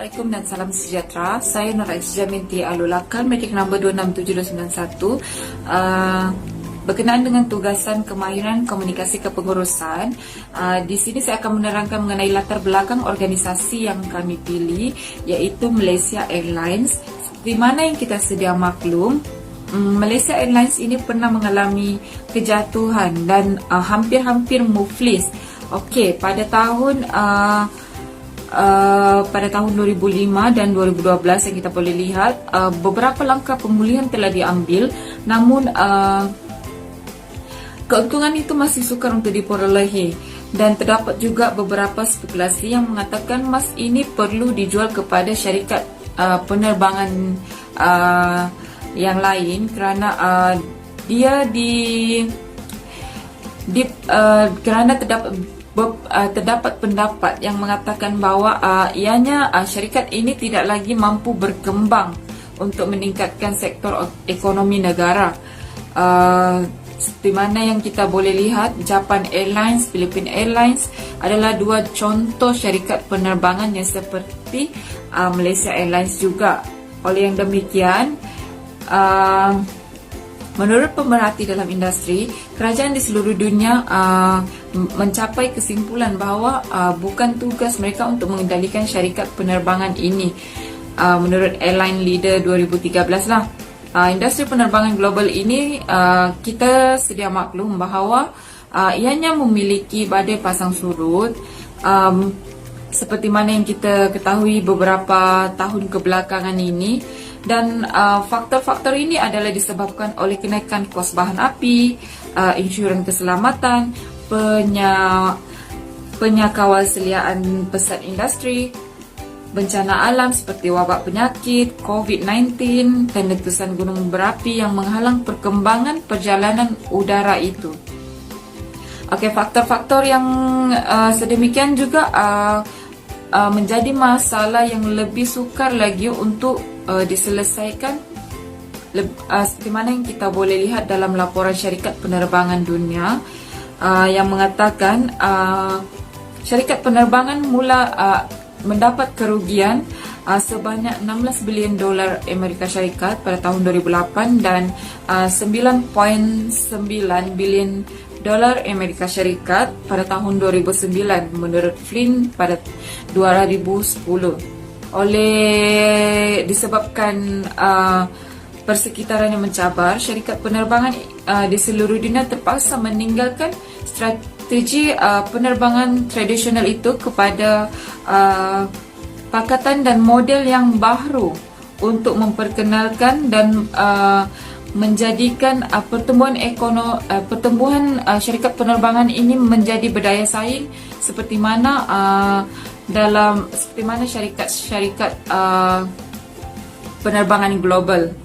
Assalamualaikum dan salam sejahtera. Saya Nur Aziza binti Alulakan, Matric nombor 267291. Berkenaan dengan tugasan kemahiran komunikasi kepengurusan, di sini saya akan menerangkan mengenai latar belakang organisasi yang kami pilih, iaitu Malaysia Airlines. Di mana yang kita sedia maklum, Malaysia Airlines ini pernah mengalami kejatuhan dan hampir-hampir muflis. Okey, pada tahun 2005 dan 2012 yang kita boleh lihat, beberapa langkah pemulihan telah diambil, namun keuntungan itu masih sukar untuk diperolehi, dan terdapat juga beberapa spekulasi yang mengatakan emas ini perlu dijual kepada syarikat penerbangan yang lain kerana dia kerana terdapat pendapat yang mengatakan bahawa ianya syarikat ini tidak lagi mampu berkembang untuk meningkatkan sektor ekonomi negara. Seperti mana yang kita boleh lihat, Japan Airlines, Philippine Airlines adalah dua contoh syarikat penerbangan yang seperti Malaysia Airlines juga. Oleh yang demikian, menurut pemerhati dalam industri, kerajaan di seluruh dunia mencapai kesimpulan bahawa bukan tugas mereka untuk mengendalikan syarikat penerbangan ini. Menurut Airline Leader 2013 lah, industri penerbangan global ini kita sedia maklum bahawa ianya memiliki badai pasang surut, seperti mana yang kita ketahui beberapa tahun kebelakangan ini. Dan faktor-faktor ini adalah disebabkan oleh kenaikan kos bahan api, insurans keselamatan, penyakawal seliaan pesat industri, bencana alam seperti wabak penyakit, COVID-19, dan letusan gunung berapi yang menghalang perkembangan perjalanan udara itu. Okey, faktor-faktor yang sedemikian juga menjadi masalah yang lebih sukar lagi untuk diselesaikan, seperti mana yang kita boleh lihat dalam laporan syarikat penerbangan dunia yang mengatakan syarikat penerbangan mula mendapat kerugian sebanyak 16 bilion dolar Amerika Syarikat pada tahun 2008 dan 9.9 bilion dolar Amerika Syarikat pada tahun 2009 menurut Flynn pada 2010. Oleh disebabkan persekitaran yang mencabar, syarikat penerbangan di seluruh dunia terpaksa meninggalkan strategi penerbangan tradisional itu kepada pakatan dan model yang baru untuk memperkenalkan dan menjadikan pertumbuhan syarikat penerbangan ini menjadi berdaya saing seperti mana syarikat-syarikat penerbangan global,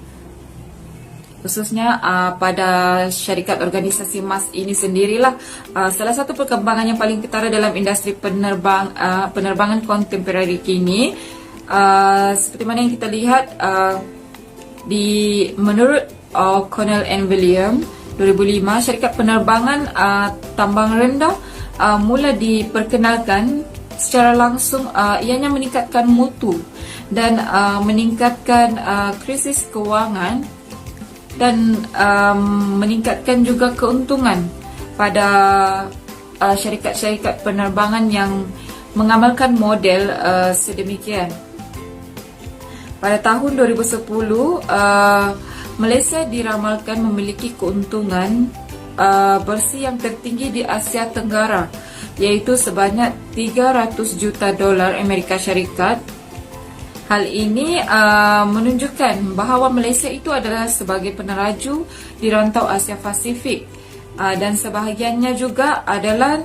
khususnya pada syarikat organisasi emas ini sendirilah. Salah satu perkembangan yang paling ketara dalam industri penerbangan kontemporari kini, seperti mana yang kita lihat menurut O'Connell and William 2005, syarikat penerbangan tambang rendah mula diperkenalkan secara langsung. Ianya meningkatkan mutu dan meningkatkan krisis kewangan dan meningkatkan juga keuntungan pada syarikat-syarikat penerbangan yang mengamalkan model sedemikian. Pada tahun 2010, Malaysia diramalkan memiliki keuntungan bersih yang tertinggi di Asia Tenggara, iaitu sebanyak 300 juta dolar Amerika Syarikat. Hal ini menunjukkan bahawa Malaysia itu adalah sebagai peneraju di rantau Asia Pasifik, dan sebahagiannya juga adalah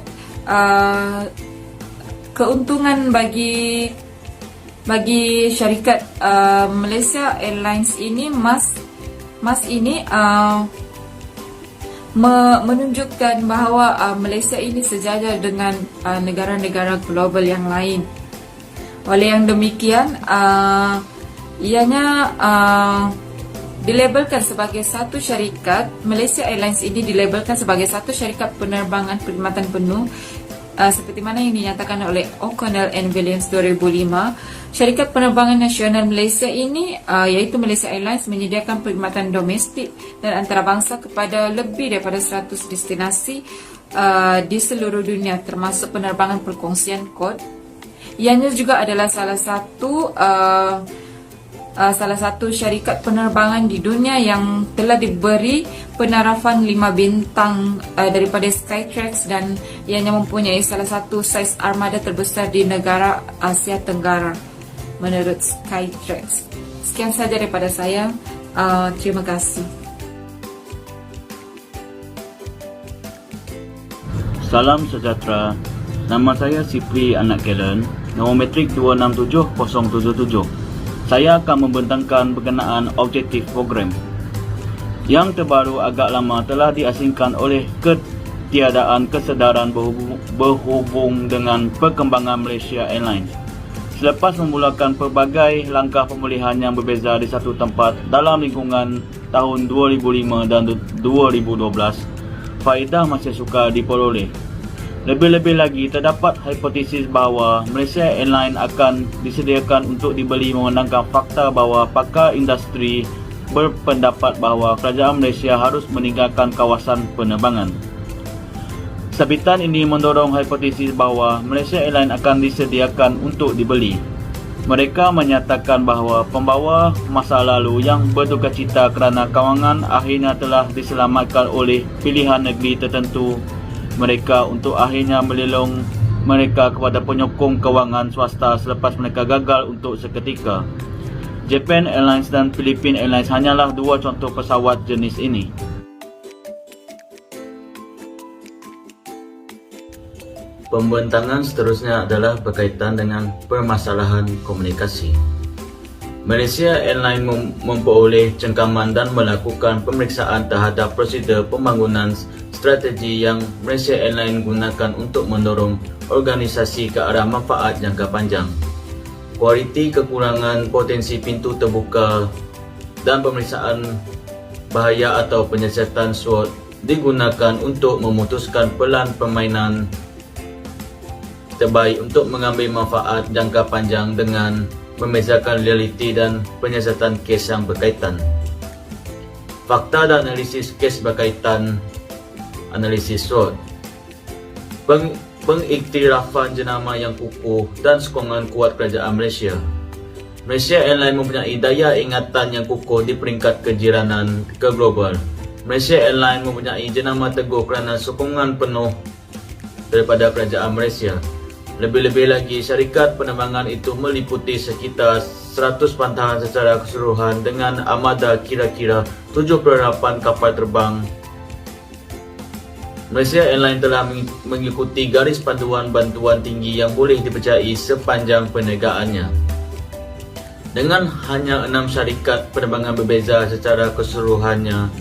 keuntungan bagi syarikat Malaysia Airlines ini. Mas ini menunjukkan bahawa Malaysia ini sejajar dengan negara-negara global yang lain. Oleh yang demikian, ianya dilabelkan sebagai satu syarikat. Malaysia Airlines ini dilabelkan sebagai satu syarikat penerbangan perkhidmatan penuh, seperti mana yang dinyatakan oleh O'Connell and Williams 2005, Syarikat Penerbangan Nasional Malaysia ini iaitu Malaysia Airlines menyediakan perkhidmatan domestik dan antarabangsa kepada lebih daripada 100 destinasi di seluruh dunia, termasuk penerbangan perkongsian kod. Ianya juga adalah salah satu syarikat penerbangan di dunia yang telah diberi penarafan 5 bintang daripada Skytrax, dan ianya mempunyai salah satu saiz armada terbesar di negara Asia Tenggara menurut Skytrax. Sekian saja daripada saya. Terima kasih. Salam sejahtera. Nama saya Sipri Anak Kellen, nombor metrik 267077. Saya akan membentangkan berkenaan objektif program. Yang terbaru agak lama telah diasingkan oleh ketiadaan kesedaran berhubung dengan perkembangan Malaysia Airlines. Selepas memulakan pelbagai langkah pemulihan yang berbeza di satu tempat dalam lingkungan tahun 2005 dan 2012, faedah masih sukar diperoleh. Lebih-lebih lagi, terdapat hipotesis bahawa Malaysia Airlines akan disediakan untuk dibeli memandangkan fakta bahawa pakar industri berpendapat bahawa kerajaan Malaysia harus meninggalkan kawasan penerbangan. Sabitan ini mendorong hipotesis bahawa Malaysia Airlines akan disediakan untuk dibeli. Mereka menyatakan bahawa pembawa masa lalu yang berdukacita kerana kewangan akhirnya telah diselamatkan oleh pilihan negeri tertentu mereka untuk akhirnya melelong mereka kepada penyokong kewangan swasta selepas mereka gagal untuk seketika. Japan Airlines dan Philippine Airlines hanyalah dua contoh pesawat jenis ini. Pembentangan seterusnya adalah berkaitan dengan permasalahan komunikasi. Malaysia Airlines memperoleh cengkaman dan melakukan pemeriksaan terhadap prosedur pembangunan strategi yang Malaysia Airlines gunakan untuk mendorong organisasi ke arah manfaat jangka panjang. Kualiti kekurangan potensi pintu terbuka dan pemeriksaan bahaya atau penyiasatan SWOT digunakan untuk memutuskan pelan permainan terbaik untuk mengambil manfaat jangka panjang dengan membezakan realiti dan penyiasatan kes yang berkaitan. Fakta dan analisis kes berkaitan, analisis SWOT. Pengiktirafan jenama yang kukuh dan sokongan kuat kerajaan Malaysia. Malaysia Airlines mempunyai daya ingatan yang kukuh di peringkat kejiranan ke global. Malaysia Airlines mempunyai jenama teguh kerana sokongan penuh daripada kerajaan Malaysia. Lebih-lebih lagi, syarikat penerbangan itu meliputi sekitar 100 pantahan secara keseluruhan dengan armada kira-kira 78 kapal terbang. Malaysia Airlines telah mengikuti garis panduan bantuan tinggi yang boleh dipercayai sepanjang perniagaannya. Dengan hanya 6 syarikat penerbangan berbeza secara keseluruhannya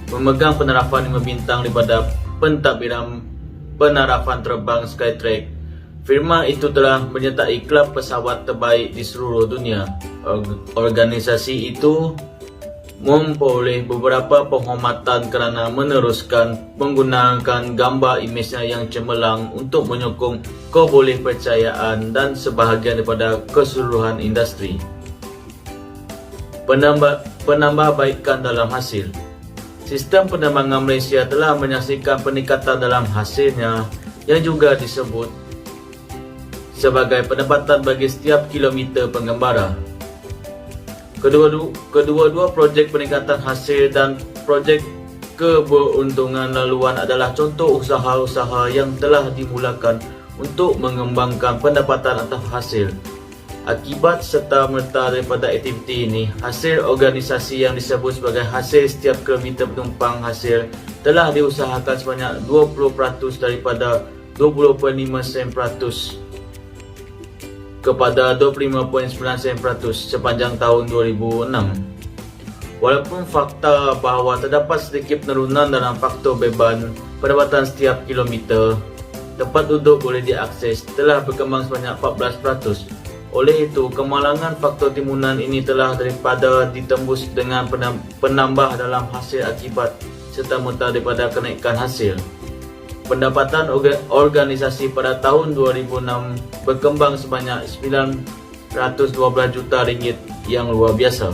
memegang penarafan 5 bintang daripada pentadbiran penarafan terbang Skytrax, firma itu telah menyertai kelab pesawat terbaik di seluruh dunia. Organisasi itu memperoleh beberapa penghormatan kerana meneruskan menggunakan gambar imejnya yang cemerlang untuk menyokong kebolehpercayaan dan sebahagian daripada keseluruhan industri. Penambahbaikan dalam hasil. Sistem penerbangan Malaysia telah menyaksikan peningkatan dalam hasilnya yang juga disebut sebagai pendapatan bagi setiap kilometer penggembara. Kedua-dua projek peningkatan hasil dan projek keberuntungan laluan adalah contoh usaha-usaha yang telah dimulakan untuk mengembangkan pendapatan atau hasil. Akibat serta-merta daripada aktiviti ini, hasil organisasi yang disebut sebagai hasil setiap kilometer penumpang hasil telah diusahakan sebanyak 20% daripada 20.5 sen peratus kepada 25.9 sen peratus sepanjang tahun 2006. Walaupun fakta bahawa terdapat sedikit penurunan dalam faktor beban pendapatan setiap kilometer, tempat duduk boleh diakses telah berkembang sebanyak 14%. Oleh itu, kemalangan faktor timunan ini telah daripada ditembus dengan penambah dalam hasil akibat serta-merta daripada kenaikan hasil. Pendapatan organisasi pada tahun 2006 berkembang sebanyak juta ringgit yang luar biasa,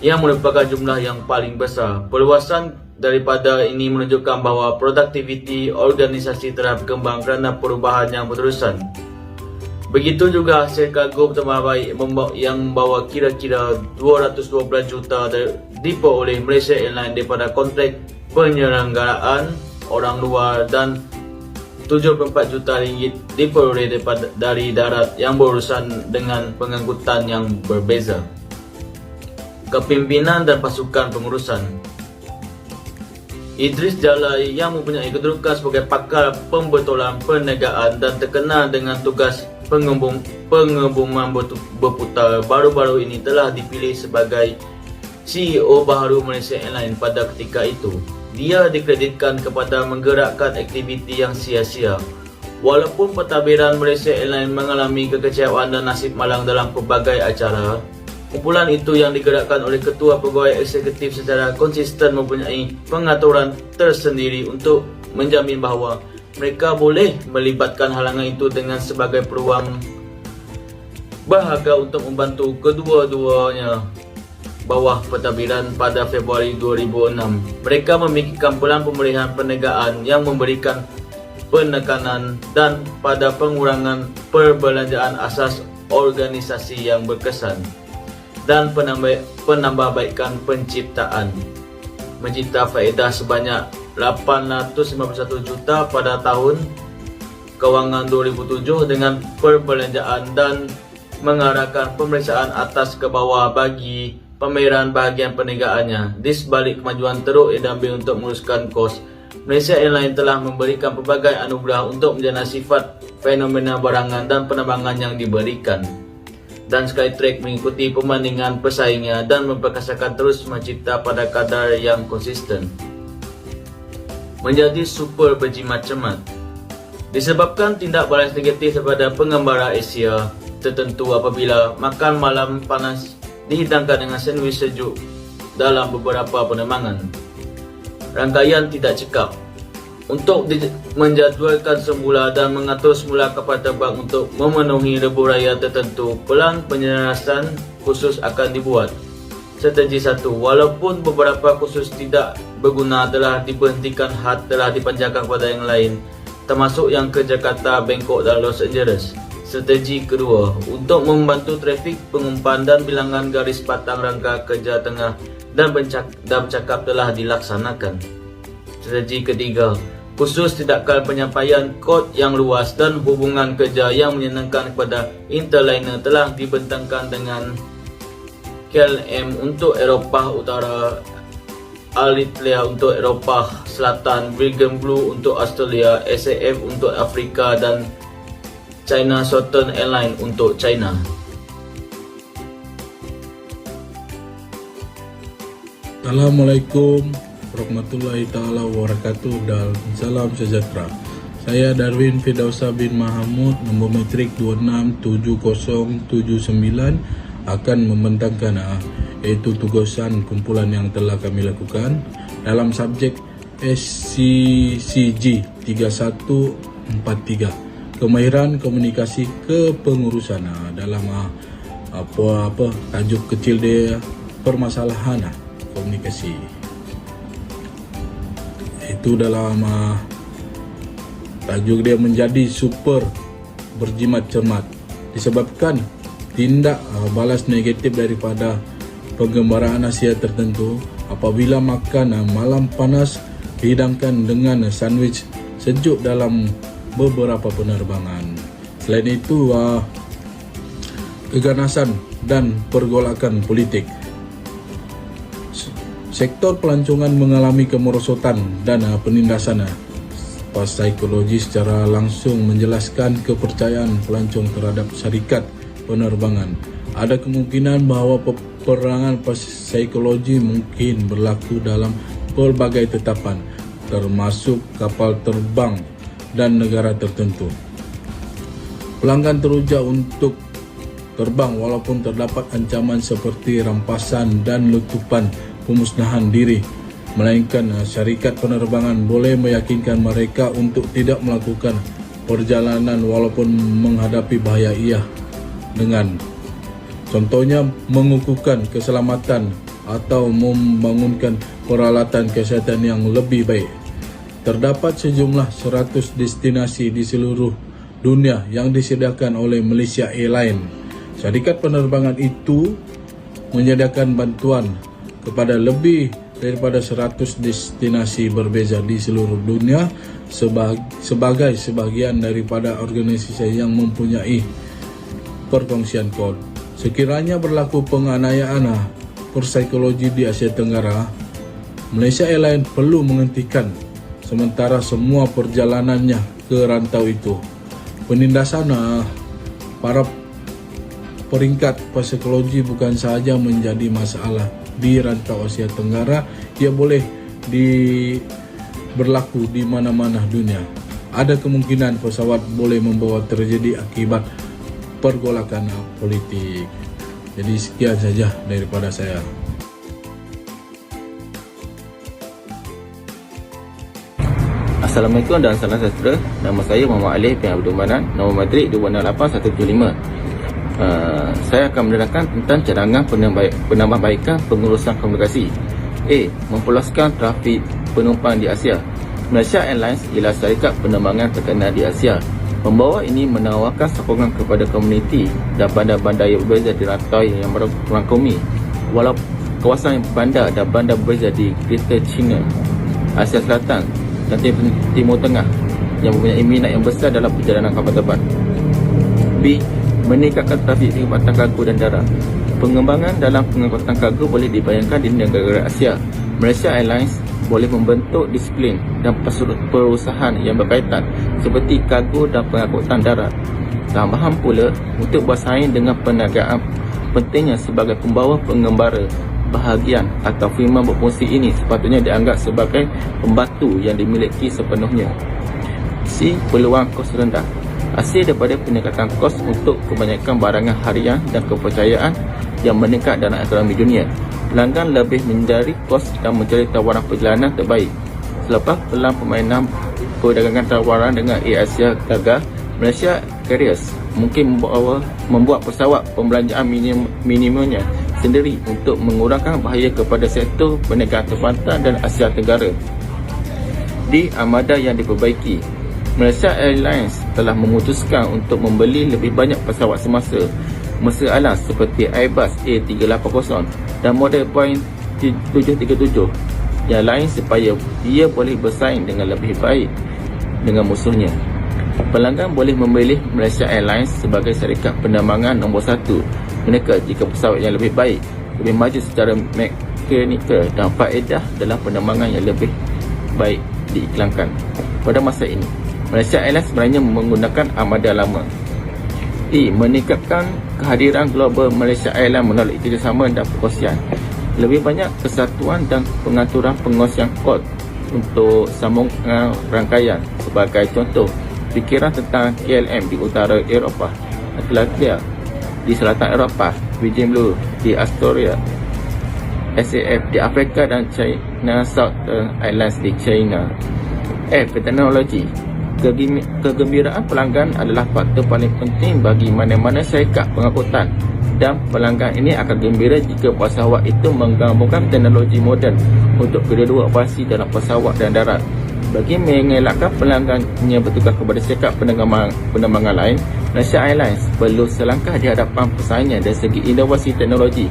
yang merupakan jumlah yang paling besar. Perluasan daripada ini menunjukkan bahawa produktiviti organisasi telah berkembang kerana perubahan yang berterusan. Begitu juga hasil kargo bertambah baik yang membawa kira-kira 212 juta diperoleh Malaysia Airlines daripada kontrak penyelenggaraan orang luar dan 74 juta ringgit diperoleh dari darat yang berurusan dengan pengangkutan yang berbeza. Kepimpinan dan pasukan pengurusan. Idris Jalai yang mempunyai kedudukan sebagai pakar pembetulan perniagaan dan terkenal dengan tugas pengebuman berputar baru-baru ini telah dipilih sebagai CEO baharu Malaysia Airlines pada ketika itu. Dia dikreditkan kepada menggerakkan aktiviti yang sia-sia. Walaupun pentadbiran Malaysia Airlines mengalami kekecewaan dan nasib malang dalam pelbagai acara, kumpulan itu yang digerakkan oleh ketua pegawai eksekutif secara konsisten mempunyai pengaturan tersendiri untuk menjamin bahawa mereka boleh melibatkan halangan itu dengan sebagai peluang berharga untuk membantu kedua-duanya bawah pentadbiran pada Februari 2006. Mereka memikirkan pelan pemulihan perniagaan yang memberikan penekanan dan pada pengurangan perbelanjaan asas organisasi yang berkesan dan penambahbaikan penciptaan, mencipta faedah sebanyak 851 juta pada tahun kewangan 2007 dengan perbelanjaan dan mengarahkan pemeriksaan atas ke bawah bagi pameran bahagian perniagaannya. Di sebalik kemajuan teruk yang diambil untuk menguruskan kos, Malaysia Airlines telah memberikan pelbagai anugerah untuk menjana sifat fenomena barangan dan penerbangan yang diberikan. Dan Skytrax mengikuti perbandingan pesaingnya dan memperkasakan terus mencipta pada kadar yang konsisten. Menjadi super berjimat cermat. Disebabkan tindak balas negatif daripada pengembara Asia tertentu apabila makan malam panas dihidangkan dengan sandwich sejuk dalam beberapa penerbangan. Rangkaian tidak cekap. Untuk menjadualkan semula dan mengatur semula kapal terbang untuk memenuhi lebuh raya tertentu, pelan penyelarasan khusus akan dibuat. Strategi 1. Walaupun beberapa khusus tidak berguna telah diberhentikan, had telah dipanjangkan kepada yang lain, termasuk yang ke Jakarta, Bangkok dan Los Angeles. Strategi kedua, untuk membantu trafik pengumpan dan bilangan garis patang rangka kerja tengah dan bercakap telah dilaksanakan. Strategi ketiga, khusus tindakan penyampaian kod yang luas dan hubungan kerja yang menyenangkan kepada interliner telah dibentangkan dengan KLM untuk Eropah Utara, Alitalia untuk Eropah Selatan, Virgin Blue untuk Australia, SAF untuk Afrika dan China Southern Airlines untuk China. Assalamualaikum warahmatullahi taala wabarakatuh dan salam sejahtera. Saya Darwin Firdausa bin Mahamud, nombor metrik 267079 akan membentangkan iaitu tugasan kumpulan yang telah kami lakukan dalam subjek SCCG 3143 Kemahiran Komunikasi Kepengurusan. Dalam tajuk kecil dia, permasalahan komunikasi. Itu dalam tajuk dia menjadi super berjimat cermat disebabkan tindak balas negatif daripada penggembaraan Asia tertentu apabila makan malam panas dihidangkan dengan sandwich sejuk dalam beberapa penerbangan. Selain itu, keganasan dan pergolakan politik. Sektor pelancongan mengalami kemerosotan dan penindasan psikologi secara langsung menjelaskan kepercayaan pelancong terhadap syarikat penerbangan. Ada kemungkinan bahawa peperangan psikologi mungkin berlaku dalam pelbagai tetapan, termasuk kapal terbang dan negara tertentu. Pelanggan teruja untuk terbang walaupun terdapat ancaman seperti rampasan dan letupan pemusnahan diri, melainkan syarikat penerbangan boleh meyakinkan mereka untuk tidak melakukan perjalanan walaupun menghadapi bahaya. dengan contohnya mengukuhkan keselamatan atau membangunkan peralatan kesihatan yang lebih baik. Terdapat sejumlah 100 destinasi di seluruh dunia yang disediakan oleh Malaysia Airlines. Syarikat penerbangan itu menyediakan bantuan kepada lebih daripada 100 destinasi berbeza di seluruh dunia sebagai sebahagian daripada organisasi yang mempunyai perkongsian kod. Sekiranya berlaku penganiayaan psikologi di Asia Tenggara, Malaysia Airlines perlu menghentikan sementara semua perjalanannya ke rantau itu. Penindasan para peringkat psikologi bukan sahaja menjadi masalah di rantau Asia Tenggara, ia boleh berlaku di mana-mana dunia. Ada kemungkinan pesawat boleh membawa terjadi akibat pergolakan politik. Jadi sekian saja daripada saya. Assalamualaikum dan salam sejahtera. Nama saya Muhammad Alif bin Abdul Manan, nombor matrik 268175. Saya akan menerangkan tentang cadangan penambahbaikan pengurusan komunikasi. A. Memperluaskan trafik penumpang di Asia. Malaysia Airlines ialah syarikat penerbangan terkenal di Asia. Pembawa ini menawarkan sokongan kepada komuniti dan bandar-bandar yang berbeza di rantai yang merangkumi walau kawasan bandar dan bandar berbeza di Greater China, Asia Selatan dan Timur Tengah yang mempunyai minat yang besar dalam perjalanan kapal terbang. B. Meningkatkan trafik pengangkutan kargo dan darat. Pengembangan dalam pengangkutan kargo boleh dibayangkan di negara Asia. Malaysia Airlines boleh membentuk disiplin dan perusahaan yang berkaitan seperti kargo dan pengangkutan darat. Tambahan pula, untuk bersaing dengan perniagaan, pentingnya sebagai pembawa pengembara bahagian atau firma berfungsi ini sepatutnya dianggap sebagai pembantu yang dimiliki sepenuhnya. C. Peluang kos rendah. Hasil daripada peningkatan kos untuk kebanyakan barangan harian dan kepercayaan yang meningkat dalam ekonomi dunia, pelanggan lebih mencari kos dan mencari tawaran perjalanan terbaik. Selepas pelan permainan perdagangan tawaran dengan Air Asia gagal, Malaysia Carriers mungkin membuat pesawat pembelanjaan minimumnya sendiri untuk mengurangkan bahaya kepada sektor perniagaan terpantar dan Asia Tenggara. Di armada yang diperbaiki, Malaysia Airlines telah memutuskan untuk membeli lebih banyak pesawat semasa alam seperti Airbus A380 dan model Boeing 737 yang lain supaya ia boleh bersaing dengan lebih baik dengan musuhnya. Pelanggan boleh memilih Malaysia Airlines sebagai syarikat penerbangan nombor 1 mereka jika pesawat yang lebih baik, lebih maju secara mekanikal dan faedah dalam penerbangan yang lebih baik diiklankan. Pada masa ini, Malaysia Airlines sebenarnya menggunakan armada lama. E. Meningkatkan kehadiran global Malaysia Airlines melalui kerjasama dan perkongsian. Lebih banyak kesatuan dan pengaturan pengosian kod untuk sambungan rangkaian. Sebagai contoh, fikiran tentang KLM di utara Eropah, Atlantia di selatan Eropah, Virgin Blue di Astoria, SAF di Afrika dan China Southern Airlines di China. F. Teknologi. Kegembiraan pelanggan adalah faktor paling penting bagi mana-mana syarikat pengangkutan, dan pelanggan ini akan gembira jika pesawat itu menggabungkan teknologi moden untuk kedua-dua operasi dalam pesawat dan darat. Bagi mengelakkan pelanggannya bertukar kepada syarikat penerbangan lain, Malaysia Airlines perlu selangkah di hadapan pesaingnya dari segi inovasi teknologi.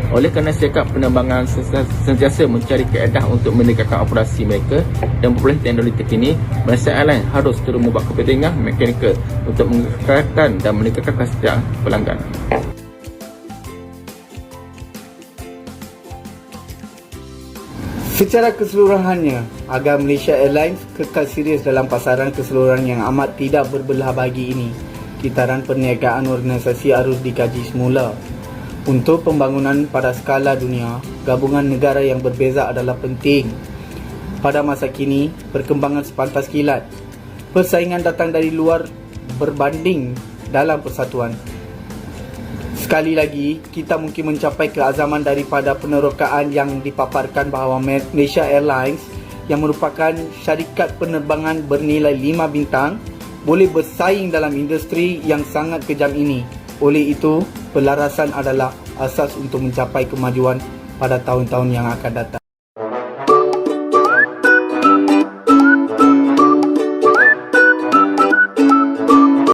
Oleh kerana syarikat penerbangan sentiasa mencari kaedah untuk meningkatkan operasi mereka dan memperoleh teknologi terkini, Malaysia Airlines harus terus membuat kepentingan mekanikal untuk mengekalkan dan meningkatkan kesejahteraan pelanggan. Secara keseluruhannya, agar Malaysia Airlines kekal serius dalam pasaran keseluruhan yang amat tidak berbelah bagi ini, kitaran perniagaan organisasi harus dikaji semula. Untuk pembangunan pada skala dunia, gabungan negara yang berbeza adalah penting. Pada masa kini, perkembangan sepantas kilat. Persaingan datang dari luar berbanding dalam persatuan. Sekali lagi, kita mungkin mencapai keazaman daripada penerokaan yang dipaparkan bahawa Malaysia Airlines yang merupakan syarikat penerbangan bernilai 5 bintang boleh bersaing dalam industri yang sangat kejam ini. Oleh itu, pelarasan adalah asas untuk mencapai kemajuan pada tahun-tahun yang akan datang.